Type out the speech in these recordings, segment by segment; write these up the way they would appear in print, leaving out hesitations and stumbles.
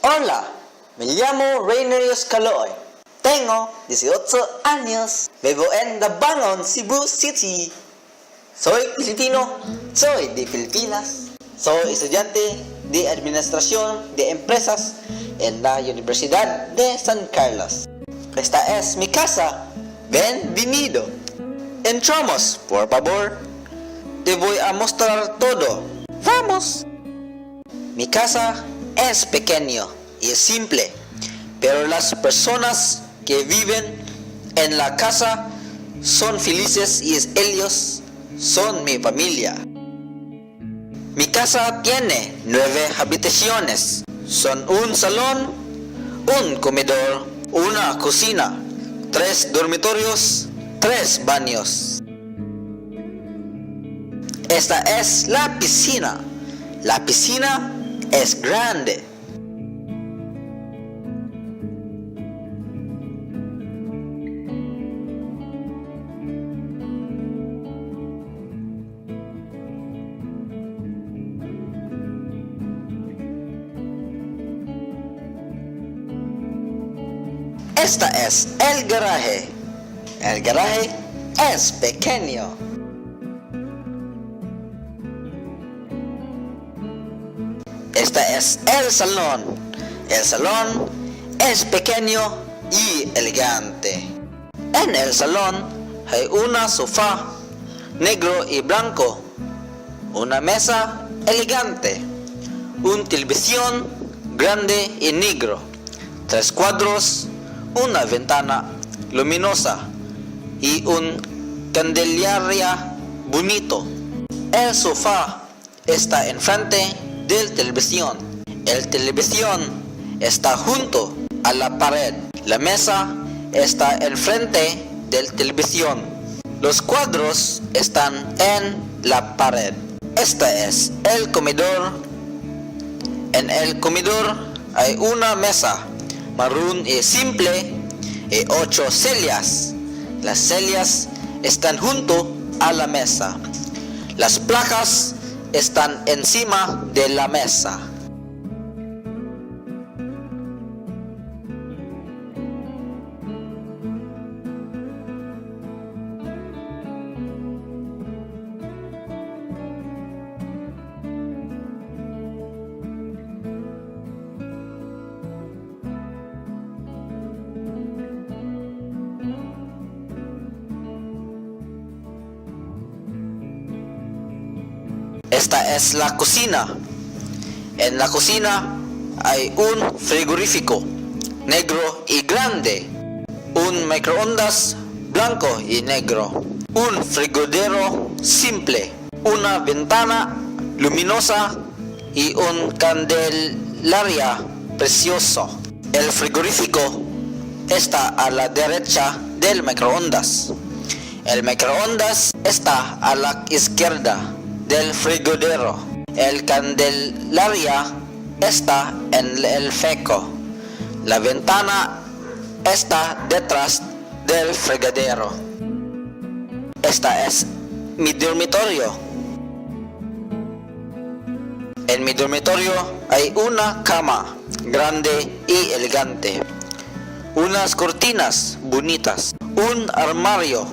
Hola, me llamo Reynerius Caloy. Tengo 18 años. Vivo en Dabangon, Cebu City. Soy filipino, soy de Filipinas. Soy estudiante de Administración de Empresas en la Universidad de San Carlos. Esta es mi casa. Bienvenido. Entramos, por favor. Te voy a mostrar todo. Vamos. Mi casa es pequeño y simple, pero las personas que viven en la casa son felices y ellos son mi familia. Mi casa tiene 9 habitaciones. Son un salón, un comedor, una cocina, 3 dormitorios, 3 baños. Esta es la piscina. La piscina es grande. Esta es el garaje. El garaje es pequeño. Este es el salón. El salón es pequeño y elegante. En el salón hay una sofá negro y blanco, una mesa elegante, una televisión grande y negro, 3 cuadros, una ventana luminosa y un candelaria bonito. El sofá está enfrente del televisión. El televisión está junto a la pared. La mesa está enfrente del televisión. Los cuadros están en la pared. Este es el comedor. En el comedor hay una mesa marrón y simple y 8 sillas. Las sillas están junto a la mesa. Las placas están encima de la mesa. Esta es la cocina. En la cocina hay un frigorífico negro y grande, un microondas blanco y negro, un frigodero simple, una ventana luminosa y un candelaria precioso. El frigorífico está a la derecha del microondas. El microondas está a la izquierda del frigodero. El candelaria está en el foco. La ventana está detrás del fregadero. Esta es mi dormitorio. En mi dormitorio hay una cama grande y elegante, unas cortinas bonitas, un armario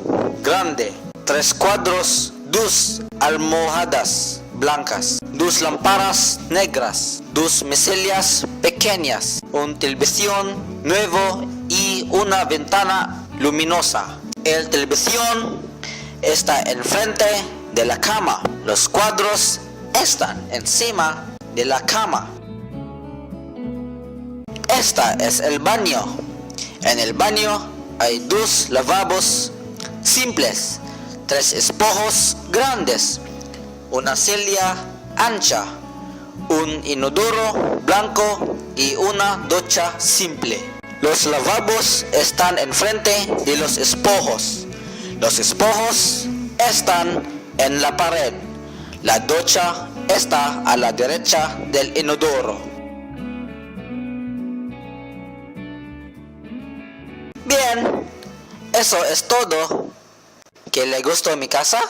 grande, 3 cuadros, 2 almohadas blancas, 2 lámparas negras, 2 mesillas pequeñas, una televisión nuevo y una ventana luminosa. El televisión está enfrente de la cama. Los cuadros están encima de la cama. Esta es el baño. En el baño hay 2 lavabos simples, 3 espejos grandes, una silla ancha, un inodoro blanco y una ducha simple. Los lavabos están enfrente de los espejos. Los espejos están en la pared. La ducha está a la derecha del inodoro. Bien, eso es todo. ¿Que le gustó mi casa?